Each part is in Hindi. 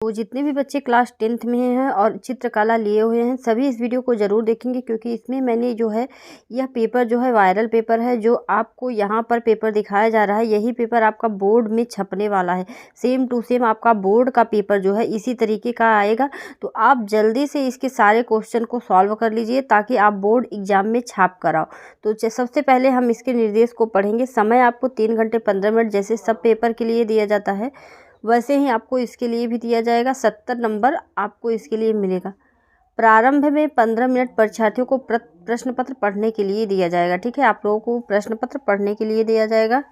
तो जितने भी बच्चे क्लास 10th में हैं और चित्रकला लिए हुए हैं सभी इस वीडियो को ज़रूर देखेंगे, क्योंकि इसमें मैंने जो है यह पेपर जो है वायरल पेपर है। जो आपको यहाँ पर पेपर दिखाया जा रहा है यही पेपर आपका बोर्ड में छपने वाला है। सेम टू सेम आपका बोर्ड का पेपर जो है इसी तरीके का आएगा। तो आप जल्दी से इसके सारे क्वेश्चन को सॉल्व कर लीजिए ताकि आप बोर्ड एग्जाम में छाप कर आओ। तो सबसे पहले हम इसके निर्देश को पढ़ेंगे। समय आपको 3 घंटे 15 मिनट जैसे सब पेपर के लिए दिया जाता है वैसे ही आपको इसके लिए भी दिया जाएगा। 70 नंबर आपको इसके लिए मिलेगा। प्रारंभ में 15 मिनट परीक्षार्थियों को प्रश्न पत्र पढ़ने के लिए दिया जाएगा। ठीक है, आप लोगों को प्रश्न पत्र पढ़ने के लिए दिया जाएगा।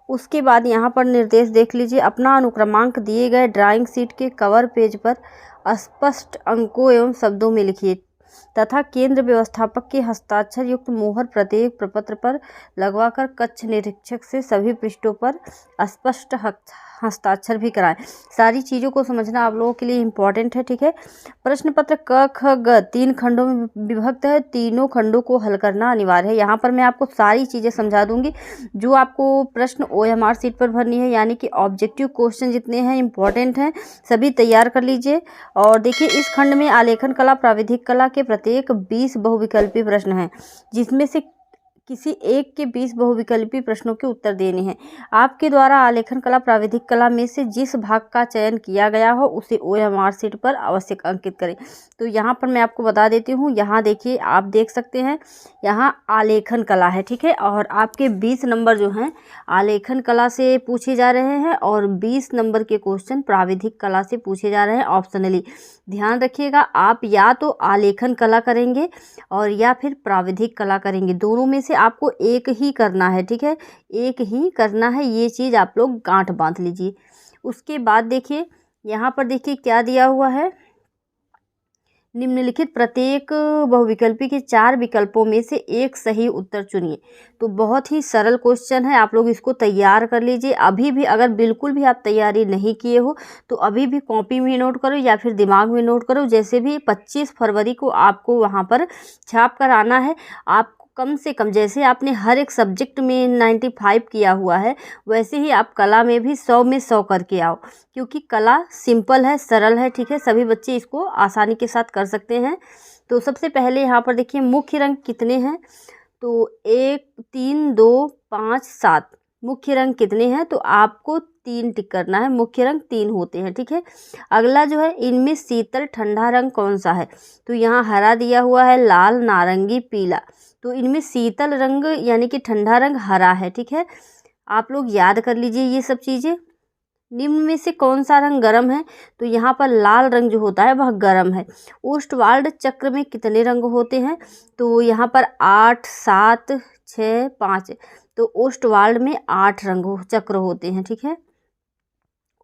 उसके बाद यहाँ पर निर्देश देख लीजिए। अपना अनुक्रमांक दिए गए ड्राइंग शीट के कवर पेज पर स्पष्ट अंकों एवं शब्दों में लिखिए तथा केंद्र व्यवस्थापक के हस्ताक्षर युक्त मोहर प्रत्येक प्रपत्र पर लगवाकर कक्ष निरीक्षक से सभी पृष्ठों पर स्पष्ट हस्ताक्षर भी कराएं। सारी चीज़ों को समझना आप लोगों के लिए इम्पॉर्टेंट है। ठीक है, प्रश्न पत्र क ख ग 3 खंडों में विभक्त है। तीनों खंडों को हल करना अनिवार्य है। यहाँ पर मैं आपको सारी चीज़ें समझा दूंगी जो आपको प्रश्न OMR शीट पर भरनी है, यानी कि ऑब्जेक्टिव क्वेश्चन जितने हैं इंपॉर्टेंट हैं सभी तैयार कर लीजिए। और देखिए, इस खंड में आलेखन कला प्राविधिक कला के प्रत्येक 20 बहुविकल्पी प्रश्न हैं, जिसमें से किसी एक के 20 बहुविकल्पी प्रश्नों के उत्तर देने हैं। आपके द्वारा आलेखन कला प्राविधिक कला में से जिस भाग का चयन किया गया हो उसे OMR शीट पर अवश्य अंकित करें। तो यहाँ पर मैं आपको बता देती हूँ। यहाँ देखिए, आप देख सकते हैं यहाँ आलेखन कला है। ठीक है, और आपके 20 नंबर जो हैं आलेखन कला से पूछे जा रहे हैं और 20 नंबर के क्वेश्चन प्राविधिक कला से पूछे जा रहे हैं ऑप्शनली। ध्यान रखिएगा, आप या तो आलेखन कला करेंगे और या फिर प्राविधिक कला करेंगे। दोनों में से आपको एक ही करना है। ठीक है, एक ही करना है, ये चीज़ आप लोग गांठ बांध लीजिए। उसके बाद देखिए, यहाँ पर देखिए क्या दिया हुआ है। निम्नलिखित प्रत्येक बहुविकल्पी के 4 विकल्पों में से एक सही उत्तर चुनिए। तो बहुत ही सरल क्वेश्चन है, आप लोग इसको तैयार कर लीजिए। अभी भी अगर बिल्कुल भी आप तैयारी नहीं किए हो तो अभी भी कॉपी में नोट करो या फिर दिमाग में नोट करो। जैसे भी 25 फरवरी को आपको वहाँ पर छाप कर आना है। आप कम से कम जैसे आपने हर एक सब्जेक्ट में 95 किया हुआ है वैसे ही आप कला में भी 100 में 100 करके आओ, क्योंकि कला सिंपल है, सरल है। ठीक है, सभी बच्चे इसको आसानी के साथ कर सकते हैं। तो सबसे पहले यहाँ पर देखिए मुख्य रंग कितने हैं। तो 1 3 2 5 7 मुख्य रंग कितने हैं, तो आपको 3 टिक करना है। मुख्य रंग 3 होते हैं। ठीक है, अगला जो है इनमें शीतल ठंडा रंग कौन सा है। तो यहाँ हरा दिया हुआ है, लाल, नारंगी, पीला। तो इनमें शीतल रंग यानी कि ठंडा रंग हरा है। ठीक है, आप लोग याद कर लीजिए ये सब चीज़ें। निम्न में से कौन सा रंग गर्म है, तो यहाँ पर लाल रंग जो होता है वह गर्म है। ओस्टवाल्ड चक्र में कितने रंग होते हैं, तो यहाँ पर 8 7 6 5। तो ओस्टवाल्ड में 8 रंग चक्र होते हैं। ठीक है,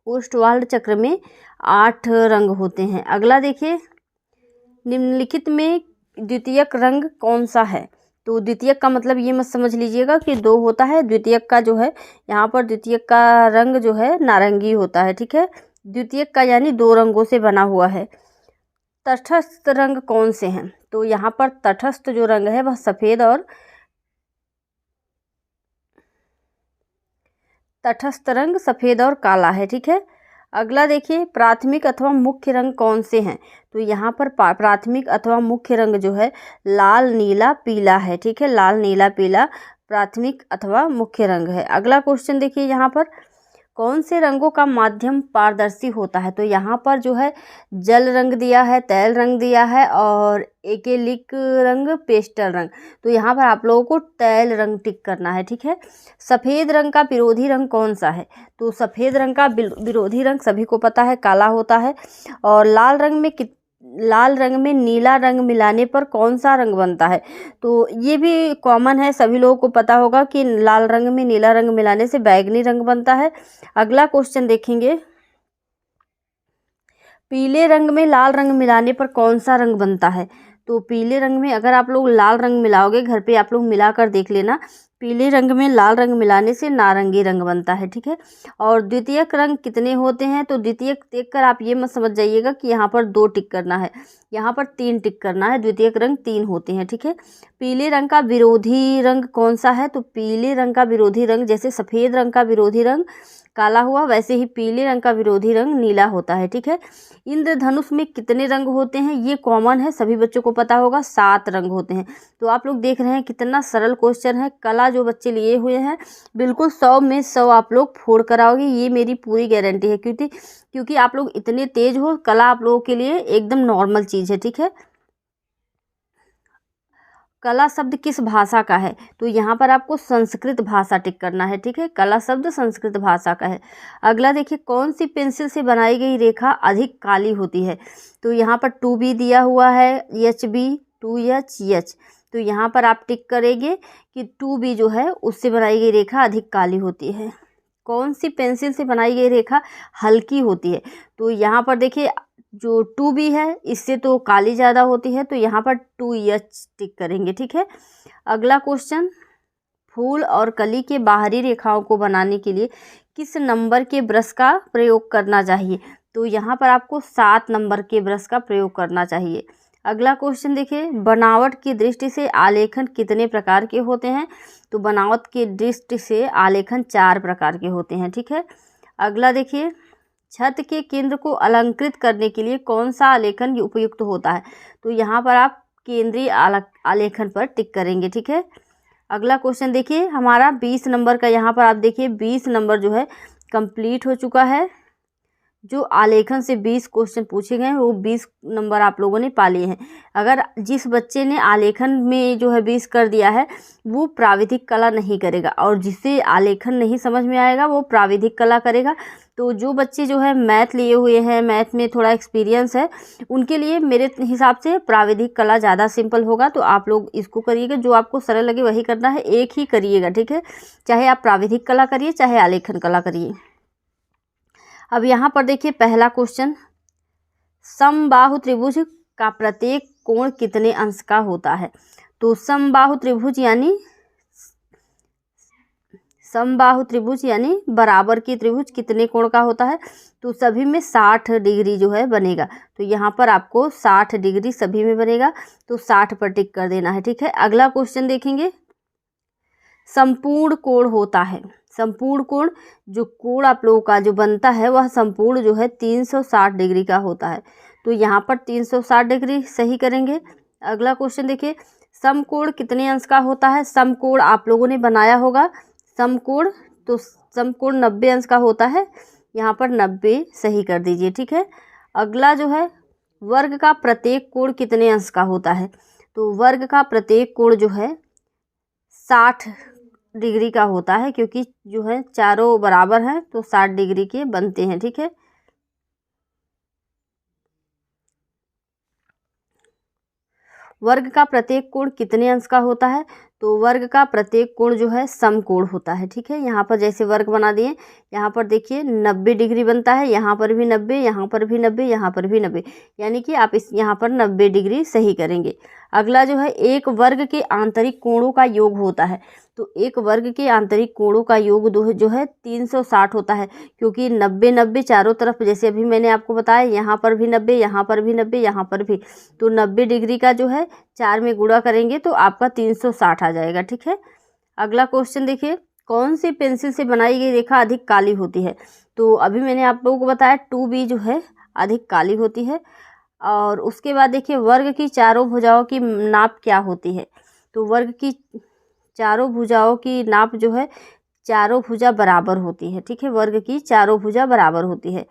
ओस्टवाल्ड चक्र में 8 रंग होते हैं। अगला देखिए, निम्नलिखित में द्वितीयक रंग कौन सा है। तो द्वितीयक का मतलब ये मत समझ लीजिएगा कि 2 होता है। द्वितीयक का जो है यहाँ पर द्वितीयक का रंग जो है नारंगी होता है। ठीक है, द्वितीयक का यानी 2 रंगों से बना हुआ है। तटस्थ रंग कौन से हैं, तो यहाँ पर तटस्थ जो रंग है वह सफ़ेद और तटस्थ रंग सफ़ेद और काला है। ठीक है, अगला देखिए, प्राथमिक अथवा मुख्य रंग कौन से हैं। तो यहाँ पर प्राथमिक अथवा मुख्य रंग जो है लाल, नीला, पीला है। ठीक है, लाल, नीला, पीला प्राथमिक अथवा मुख्य रंग है। अगला क्वेश्चन देखिए, यहाँ पर कौन से रंगों का माध्यम पारदर्शी होता है। तो यहाँ पर जो है जल रंग दिया है, तैल रंग दिया है और एक्रिलिक रंग, पेस्टल रंग। तो यहाँ पर आप लोगों को तैल रंग टिक करना है। ठीक है, सफ़ेद रंग का विरोधी रंग कौन सा है। तो सफ़ेद रंग का विरोधी रंग सभी को पता है काला होता है। और लाल रंग में नीला रंग मिलाने पर कौन सा रंग बनता है। तो ये भी कॉमन है, सभी लोगों को पता होगा कि लाल रंग में नीला रंग मिलाने से बैंगनी रंग बनता है। अगला क्वेश्चन देखेंगे, पीले रंग में लाल रंग मिलाने पर कौन सा रंग बनता है। तो पीले रंग में अगर आप लोग लाल रंग मिलाओगे, घर पे आप लोग मिलाकर देख लेना, पीले रंग में लाल रंग मिलाने से नारंगी रंग बनता है। ठीक है, और द्वितीयक रंग कितने होते हैं। तो द्वितीयक देखकर आप ये मत समझ जाइएगा कि यहाँ पर 2 टिक करना है, यहाँ पर 3 टिक करना है। द्वितीयक रंग 3 होते हैं। ठीक है, पीले रंग का विरोधी रंग कौन सा है। तो पीले रंग का विरोधी रंग, जैसे सफ़ेद रंग का विरोधी रंग काला हुआ, वैसे ही पीले रंग का विरोधी रंग नीला होता है। ठीक है, इंद्रधनुष में कितने रंग होते हैं, ये कॉमन है, सभी बच्चों को पता होगा, 7 रंग होते हैं। तो आप लोग देख रहे हैं कितना सरल क्वेश्चन है। कला जो बच्चे लिए हुए हैं बिल्कुल 100 में 100 आप लोग फोड़ कराओगे, ये मेरी पूरी गारंटी है, क्योंकि आप लोग इतने तेज हो। कला आप लोगों के लिए एकदम नॉर्मल चीज़ है। ठीक है, कला शब्द किस भाषा का है, तो यहाँ पर आपको संस्कृत भाषा टिक करना है। ठीक है, कला शब्द संस्कृत भाषा का है। अगला देखिए, कौन सी पेंसिल से बनाई गई रेखा अधिक काली होती है, तो यहाँ पर 2B दिया हुआ है, HB, 2H, तो यहाँ पर आप टिक करेंगे कि 2B जो है उससे बनाई गई रेखा अधिक काली होती है। कौन सी पेंसिल से बनाई गई रेखा हल्की होती है, तो यहाँ पर देखिए जो 2B है इससे तो काली ज़्यादा होती है, तो यहाँ पर 2H टिक करेंगे। ठीक है, अगला क्वेश्चन, फूल और कली के बाहरी रेखाओं को बनाने के लिए किस नंबर के ब्रश का प्रयोग करना चाहिए, तो यहाँ पर आपको 7 नंबर के ब्रश का प्रयोग करना चाहिए। अगला क्वेश्चन देखिए, बनावट की दृष्टि से आलेखन कितने प्रकार के होते हैं, तो बनावट की दृष्टि से आलेखन 4 प्रकार के होते हैं। ठीक है, अगला देखिए, छत के केंद्र को अलंकृत करने के लिए कौन सा आलेखन उपयुक्त होता है, तो यहाँ पर आप केंद्रीय आलेखन पर टिक करेंगे। ठीक है, अगला क्वेश्चन देखिए हमारा 20 नंबर का, यहाँ पर आप देखिए 20 नंबर जो है कंप्लीट हो चुका है। जो आलेखन से 20 क्वेश्चन पूछे गए वो 20 नंबर आप लोगों ने पा लिए हैं। अगर जिस बच्चे ने आलेखन में जो है 20 कर दिया है वो प्राविधिक कला नहीं करेगा, और जिसे आलेखन नहीं समझ में आएगा वो प्राविधिक कला करेगा। तो जो बच्चे जो है मैथ लिए हुए हैं, मैथ में थोड़ा एक्सपीरियंस है, उनके लिए मेरे हिसाब से प्राविधिक कला ज़्यादा सिंपल होगा। तो आप लोग इसको करिएगा, जो आपको सरल लगे वही करना है, एक ही करिएगा। ठीक है, चाहे आप प्राविधिक कला करिए चाहे आलेखन कला करिए। अब यहाँ पर देखिए पहला क्वेश्चन, समबाहु त्रिभुज का प्रत्येक कोण कितने अंश का होता है, तो समबाहु त्रिभुज यानी बराबर की त्रिभुज कितने कोण का होता है, तो सभी में 60 डिग्री जो है बनेगा। तो यहाँ पर आपको 60 डिग्री सभी में बनेगा, तो 60 पर टिक कर देना है। ठीक है, अगला क्वेश्चन देखेंगे, संपूर्ण कोण होता है, संपूर्ण कोण जो कोण आप लोगों का जो बनता है वह संपूर्ण जो है 360 डिग्री का होता है। तो यहाँ पर 360 डिग्री सही करेंगे। अगला क्वेश्चन देखिए, समकोण कितने अंश का होता है, समकोण आप लोगों ने बनाया होगा समकोण, तो समकोण 90 अंश का होता है, यहाँ पर 90 सही कर दीजिए। ठीक है, अगला जो है, वर्ग का प्रत्येक कोण कितने अंश का होता है, तो वर्ग का प्रत्येक कोण जो है 60 डिग्री का होता है, क्योंकि जो है चारों बराबर हैं तो 60 डिग्री के बनते हैं। ठीक है, वर्ग का प्रत्येक कोण कितने अंश का होता है, तो वर्ग का प्रत्येक कोण जो है समकोण होता है। ठीक है, यहाँ पर जैसे वर्ग बना दिए, यहाँ पर देखिए 90 डिग्री बनता है, यहाँ पर भी 90, यहाँ पर भी 90, यहाँ पर भी 90, यानी कि आप इस यहाँ पर 90 डिग्री सही करेंगे। अगला जो है, एक वर्ग के आंतरिक कोणों का योग होता है, तो एक वर्ग के आंतरिक कोणों का योग जो है 360 होता है, क्योंकि 90 90 चारों तरफ, जैसे अभी मैंने आपको बताया यहाँ पर भी 90, यहाँ पर भी 90, यहाँ पर भी, तो 90 डिग्री का जो है 4 में गुणा करेंगे तो आपका 360 आ जाएगा। ठीक है, अगला क्वेश्चन देखिए, कौन सी पेंसिल से बनाई गई रेखा अधिक काली होती है, तो अभी मैंने आप लोगों को बताया 2B जो है अधिक काली होती है। और उसके बाद देखिए, वर्ग की चारों भुजाओं की नाप क्या होती है, तो वर्ग की चारों भुजाओं की नाप जो है, चारों भुजा बराबर होती है। ठीक है, वर्ग की चारों भुजा बराबर होती है।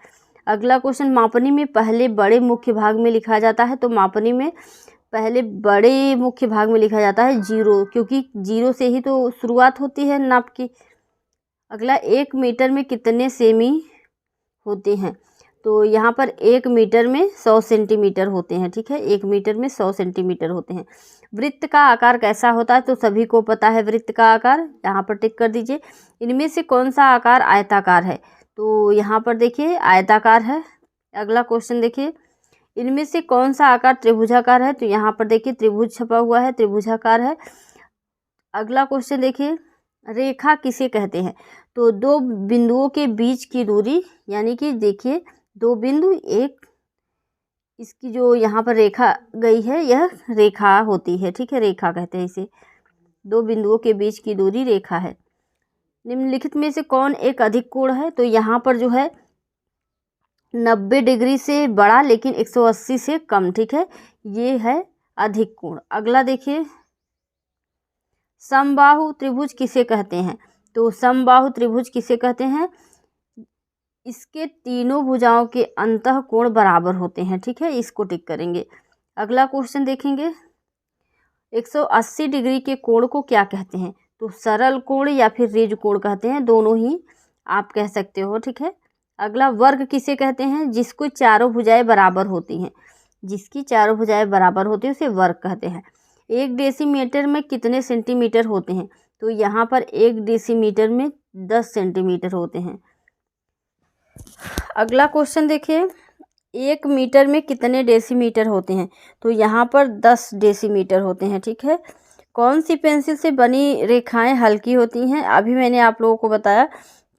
अगला क्वेश्चन, मापनी में पहले बड़े मुख्य भाग में लिखा जाता है, तो मापनी में पहले बड़े मुख्य भाग में लिखा जाता है 0, क्योंकि 0 से ही तो शुरुआत होती है नाप की। अगला, 1 मीटर में कितने सेमी होते हैं, तो यहाँ पर 1 मीटर में 100 सेंटीमीटर होते हैं। ठीक है, 1 मीटर में 100 सेंटीमीटर होते हैं। वृत्त का आकार कैसा होता है, तो सभी को पता है वृत्त का आकार, यहाँ पर टिक कर दीजिए। इनमें से कौन सा आकार आयताकार है, तो यहाँ पर देखिए आयताकार है। अगला क्वेश्चन देखिए, इनमें से कौन सा आकार त्रिभुजाकार है, तो यहाँ पर देखिए त्रिभुज छपा हुआ है, त्रिभुजाकार है। अगला क्वेश्चन देखिए, रेखा किसे कहते हैं, तो 2 बिंदुओं के बीच की दूरी, यानी कि देखिए 2 बिंदु, एक इसकी जो यहाँ पर रेखा गई है यह रेखा होती है। ठीक है, रेखा कहते हैं इसे, 2 बिंदुओं के बीच की दूरी रेखा है। निम्नलिखित में से कौन एक अधिक कोण है? तो यहाँ पर जो है 90 डिग्री से बड़ा लेकिन 180 से कम, ठीक है, ये है अधिक कोण। अगला देखिए, समबाहु त्रिभुज किसे कहते हैं? तो समबाहु त्रिभुज किसे कहते हैं? इसके तीनों भुजाओं के अंतः कोण बराबर होते हैं, ठीक है, इसको टिक करेंगे। अगला क्वेश्चन देखेंगे, 180 डिग्री के कोण को क्या कहते हैं? तो सरल कोण या फिर ऋज कोण कहते हैं, दोनों ही आप कह सकते हो, ठीक है। अगला, वर्ग किसे कहते हैं? जिसको चारों भुजाएं बराबर होती हैं, जिसकी चारों भुजाएं बराबर होती हैं उसे वर्ग कहते हैं। 1 डेसीमीटर में कितने सेंटीमीटर होते हैं? तो यहाँ पर 1 डेसीमीटर में 10 सेंटीमीटर होते हैं। अगला क्वेश्चन देखिए, 1 मीटर में कितने डेसीमीटर होते हैं? तो यहाँ पर 10 डेसीमीटर होते हैं, ठीक है। कौन सी पेंसिल से बनी रेखाएं हल्की होती हैं? अभी मैंने आप लोगों को बताया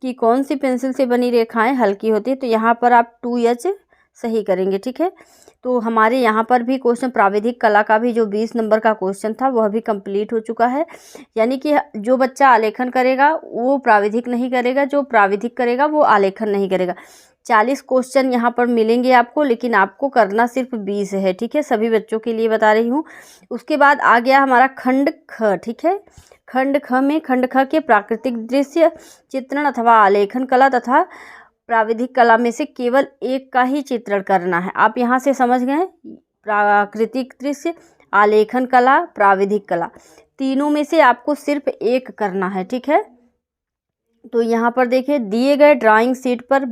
कि कौन सी पेंसिल से बनी रेखाएं हल्की होती है, तो यहाँ पर आप 2H सही करेंगे, ठीक है। तो हमारे यहाँ पर भी क्वेश्चन प्राविधिक कला का भी जो 20 नंबर का क्वेश्चन था वह भी कंप्लीट हो चुका है। यानी कि जो बच्चा आलेखन करेगा वो प्राविधिक नहीं करेगा, जो प्राविधिक करेगा वो आलेखन नहीं करेगा। 40 क्वेश्चन यहाँ पर मिलेंगे आपको, लेकिन आपको करना सिर्फ 20 है, ठीक है, सभी बच्चों के लिए बता रही हूँ। उसके बाद आ गया हमारा खंड ख, ठीक है। खंड ख में, खंड ख के प्राकृतिक दृश्य चित्रण अथवा आलेखन कला तथा प्राविधिक कला में से केवल एक का ही चित्रण करना है। आप यहाँ से समझ गए, प्राकृतिक दृश्य, आलेखन कला, प्राविधिक कला, तीनों में से आपको सिर्फ एक करना है, ठीक है। तो यहाँ पर देखिए, दिए गए ड्राइंग शीट पर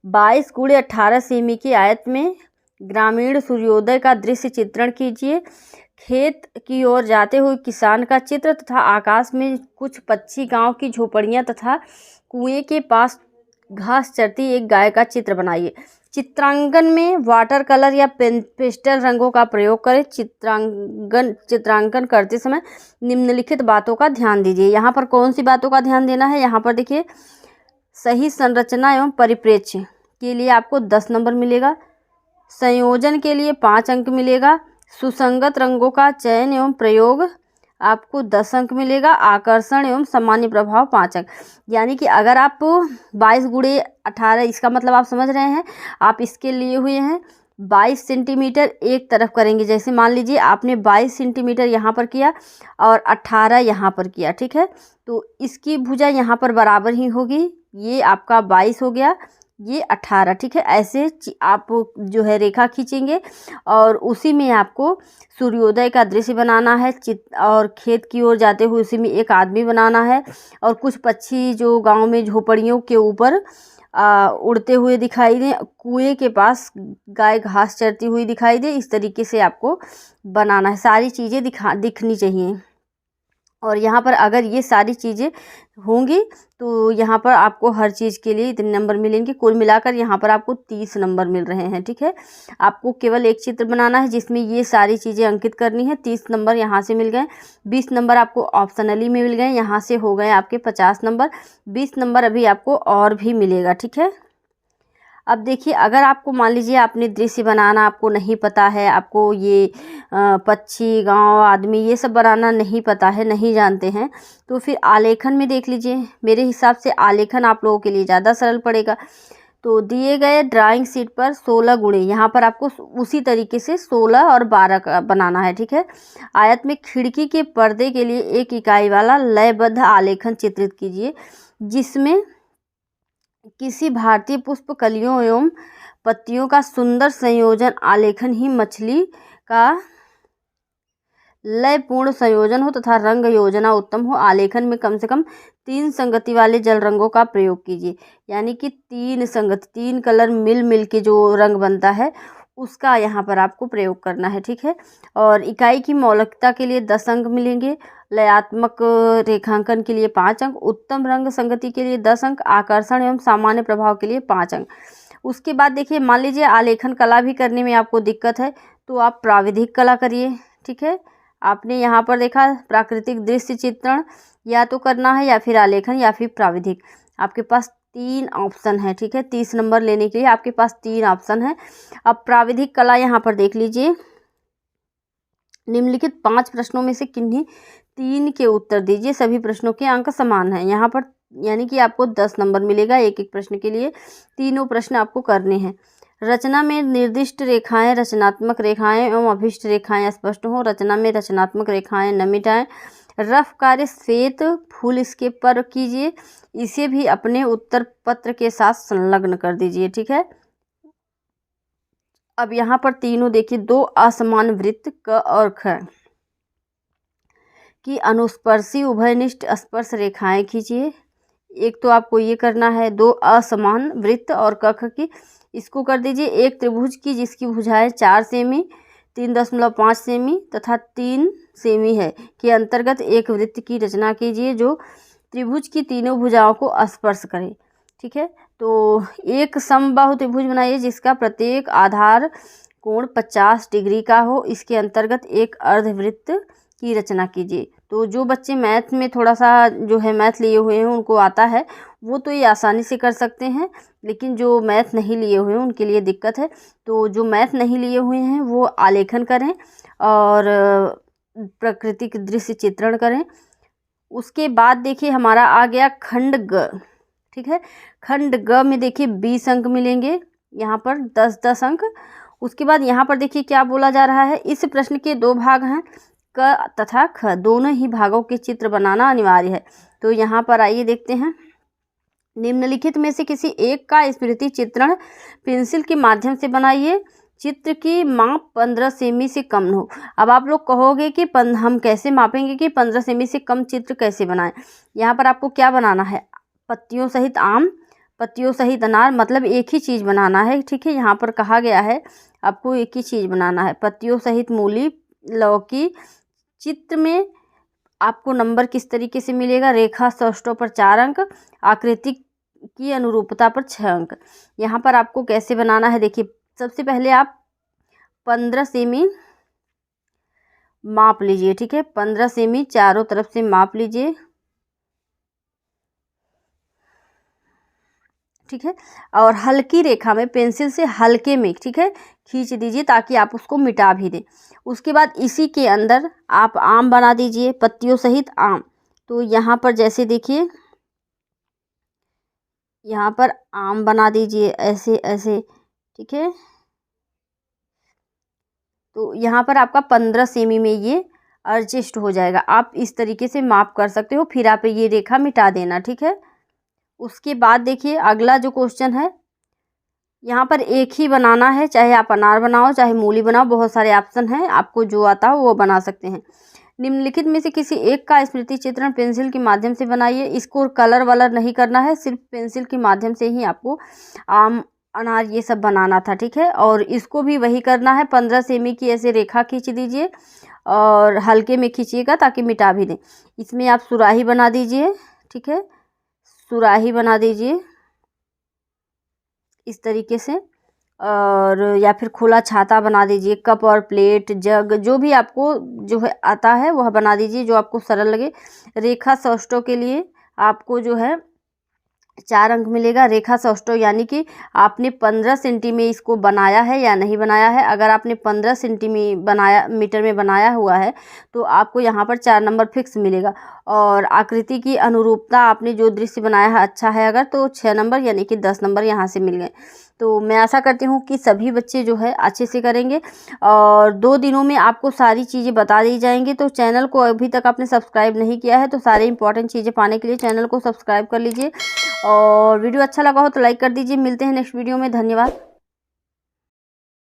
22x18 सेमी की आयत में ग्रामीण सूर्योदय का दृश्य चित्रण कीजिए। खेत की ओर जाते हुए किसान का चित्र तथा आकाश में कुछ पक्षी, गांव की झोपड़ियां तथा कुएं के पास घास चरती एक गाय का चित्र बनाइए। चित्रांकन में वाटर कलर या पेस्टल रंगों का प्रयोग करें। चित्रांकन करते समय निम्नलिखित बातों का ध्यान दीजिए। यहाँ पर कौन सी बातों का ध्यान देना है? यहाँ पर देखिए, सही संरचना एवं परिप्रेक्ष्य के लिए आपको 10 नंबर मिलेगा, संयोजन के लिए 5 अंक मिलेगा, सुसंगत रंगों का चयन एवं प्रयोग आपको 10 अंक मिलेगा, आकर्षण एवं सामान्य प्रभाव 5 अंक। यानी कि अगर आप 22x18, इसका मतलब आप समझ रहे हैं, आप इसके लिए हुए हैं 22 सेंटीमीटर एक तरफ करेंगे। जैसे मान लीजिए आपने 22 सेंटीमीटर यहाँ पर किया और 18 यहाँ पर किया, ठीक है, तो इसकी भुजा यहाँ पर बराबर ही होगी। ये आपका 22 हो गया, ये 18, ठीक है। ऐसे आप जो है रेखा खींचेंगे और उसी में आपको सूर्योदय का दृश्य बनाना है, और खेत की ओर जाते हुए उसी में एक आदमी बनाना है, और कुछ पक्षी जो गांव में झोपड़ियों के ऊपर उड़ते हुए दिखाई दे, कुएं के पास गाय घास चरती हुई दिखाई दे। इस तरीके से आपको बनाना है, सारी चीज़ें दिखनी चाहिए। और यहाँ पर अगर ये सारी चीज़ें होंगी तो यहाँ पर आपको हर चीज़ के लिए इतने नंबर मिलेंगे। कुल मिलाकर यहाँ पर आपको 30 नंबर मिल रहे हैं, ठीक है। आपको केवल एक चित्र बनाना है जिसमें ये सारी चीज़ें अंकित करनी है। 30 नंबर यहाँ से मिल गए, 20 नंबर आपको ऑप्शनली में मिल गए, यहाँ से हो गए आपके 50 नंबर। 20 नंबर अभी आपको और भी मिलेगा, ठीक है। अब देखिए, अगर आपको मान लीजिए आपने दृश्य बनाना आपको नहीं पता है, आपको ये पक्षी, गांव, आदमी, ये सब बनाना नहीं पता है, नहीं जानते हैं, तो फिर आलेखन में देख लीजिए। मेरे हिसाब से आलेखन आप लोगों के लिए ज़्यादा सरल पड़ेगा। तो दिए गए ड्राइंग शीट पर 16 गुणे, यहाँ पर आपको उसी तरीके से 16 और 12 का बनाना है, ठीक है। आयत में खिड़की के पर्दे के लिए 1 इकाई वाला लयबद्ध आलेखन चित्रित कीजिए, जिसमें किसी भारतीय पुष्प कलियों एवं पत्तियों का सुंदर संयोजन, आलेखन ही मछली का लयपूर्ण संयोजन हो तथा रंग योजना उत्तम हो। आलेखन में कम से कम 3 संगति वाले जल रंगों का प्रयोग कीजिए। यानी कि 3 संगति, 3 कलर मिल के जो रंग बनता है उसका यहाँ पर आपको प्रयोग करना है, ठीक है। और इकाई की मौलिकता के लिए 10 अंक मिलेंगे, लयात्मक रेखांकन के लिए 5 अंक, उत्तम रंग संगति के लिए 10 अंक, आकर्षण एवं सामान्य प्रभाव के लिए 5 अंक। उसके बाद देखिए, मान लीजिए आलेखन कला भी करने में आपको दिक्कत है तो आप प्राविधिक कला करिए, ठीक है। आपने यहाँ पर देखा प्राकृतिक दृश्य चित्रण या तो करना है, या फिर आलेखन, या फिर प्राविधिक। आपके पास 3 ऑप्शन है, ठीक है। 30 नंबर लेने के लिए आपके पास 3 ऑप्शन है। अब प्राविधिक कला यहाँ पर देख लीजिए, निम्नलिखित 5 प्रश्नों में से किन्हीं 3 के उत्तर दीजिए। सभी प्रश्नों के अंक समान हैं। यहाँ पर यानी कि आपको 10 नंबर मिलेगा एक एक प्रश्न के लिए। तीनों प्रश्न आपको करने हैं। रचना में निर्दिष्ट रेखाएं, रचनात्मक रेखाएं एवं अभिष्ट रेखाएं स्पष्ट हों। रचना में रचनात्मक रेखाएं न मिटाएं। रफ कार्य श्वेत फुल स्केप पर कीजिए। इसे भी अपने उत्तर पत्र के साथ संलग्न कर दीजिए। ठीक है, अब यहाँ पर तीनों देखिए, दो असमान वृत्त क और ख की अनुस्पर्शी उभयनिष्ठ स्पर्श रेखाएं खींचिए। एक तो आपको ये करना है, दो असमान वृत्त और कख की, इसको कर दीजिए। एक त्रिभुज की जिसकी भुजाएं 4 सेमी, 3.5 सेमी तथा 3 सेमी है के अंतर्गत एक वृत्त की रचना कीजिए जो त्रिभुज की तीनों भुजाओं को स्पर्श करे। ठीक है, तो एक समबाहु त्रिभुज बनाइए जिसका प्रत्येक आधार कोण 50 डिग्री का हो। इसके अंतर्गत एक अर्धवृत्त की रचना कीजिए। तो जो बच्चे मैथ में थोड़ा सा जो है मैथ लिए हुए हैं, उनको आता है, वो तो ये आसानी से कर सकते हैं, लेकिन जो मैथ नहीं लिए हुए हैं उनके लिए दिक्कत है। तो जो मैथ नहीं लिए हुए हैं वो आलेखन करें और प्राकृतिक दृश्य चित्रण करें। उसके बाद देखिए हमारा आ गया खंड ग। ठीक है, खंड ग में देखिए 20 अंक मिलेंगे, यहाँ पर 10-10 अंक। उसके बाद यहाँ पर देखिए क्या बोला जा रहा है, इस प्रश्न के 2 भाग हैं, क तथा ख, दोनों ही भागों के चित्र बनाना अनिवार्य है। तो यहाँ पर आइए देखते हैं, निम्नलिखित में से किसी एक का स्मृति चित्रण पेंसिल के माध्यम से बनाइए। चित्र की माप 15 सेमी से कम हो। अब आप लोग कहोगे कि हम कैसे मापेंगे कि 15 सेमी से कम चित्र कैसे बनाएं। यहाँ पर आपको क्या बनाना है, पत्तियों सहित आम, पत्तियों सहित अनार, मतलब एक ही चीज़ बनाना है। ठीक है, यहाँ पर कहा गया है आपको एक ही चीज़ बनाना है, पत्तियों सहित मूली, लौकी। चित्र में आपको नंबर किस तरीके से मिलेगा, रेखा सौष्ठव पर 4 अंक, आकृति की अनुरूपता पर 6 अंक। यहाँ पर आपको कैसे बनाना है, देखिए सबसे पहले आप 15 सेमी माप लीजिए। ठीक है, 15 सेमी चारों तरफ से माप लीजिए। ठीक है, और हल्की रेखा में पेंसिल से हल्के में, ठीक है, खींच दीजिए ताकि आप उसको मिटा भी दें। उसके बाद इसी के अंदर आप आम बना दीजिए, पत्तियों सहित आम। तो यहाँ पर जैसे देखिए, यहाँ पर आम बना दीजिए ऐसे ऐसे। ठीक है, तो यहाँ पर आपका 15 सेमी में ये एडजस्ट हो जाएगा। आप इस तरीके से माप कर सकते हो, फिर आप ये रेखा मिटा देना। ठीक है, उसके बाद देखिए अगला जो क्वेश्चन है, यहाँ पर एक ही बनाना है, चाहे आप अनार बनाओ चाहे मूली बनाओ, बहुत सारे ऑप्शन हैं, आपको जो आता हो वो बना सकते हैं। निम्नलिखित में से किसी एक का स्मृति चित्रण पेंसिल के माध्यम से बनाइए। इसको कलर वलर नहीं करना है, सिर्फ पेंसिल के माध्यम से ही आपको आम, अनार ये सब बनाना था। ठीक है, और इसको भी वही करना है, 15 सेमी की ऐसे रेखा खींच दीजिए और हल्के में खींचिएगा ताकि मिटा भी दें। इसमें आप सुराही बना दीजिए। ठीक है, सुराही बना दीजिए इस तरीके से, और या फिर खुला छाता बना दीजिए। कप और प्लेट, जग, जो भी आपको जो है आता है वह बना दीजिए जो आपको सरल लगे। रेखा सौष्ठव के लिए आपको जो है 4 अंक मिलेगा। रेखा सौष्ठव यानी कि आपने 15 सेंटी में इसको बनाया है या नहीं बनाया है। अगर आपने 15 सेंटीमीटर में बनाया हुआ है तो आपको यहाँ पर 4 नंबर फिक्स मिलेगा। और आकृति की अनुरूपता, आपने जो दृश्य बनाया है अच्छा है अगर, तो 6 नंबर यानी कि 10 नंबर यहाँ से मिल गए। तो मैं आशा करती हूँ कि सभी बच्चे जो है अच्छे से करेंगे और 2 दिनों में आपको सारी चीज़ें बता दी जाएंगी। तो चैनल को अभी तक आपने सब्सक्राइब नहीं किया है तो सारे इंपॉर्टेंट चीज़ें पाने के लिए चैनल को सब्सक्राइब कर लीजिए, और वीडियो अच्छा लगा हो तो लाइक कर दीजिए। मिलते हैं नेक्स्ट वीडियो में, धन्यवाद।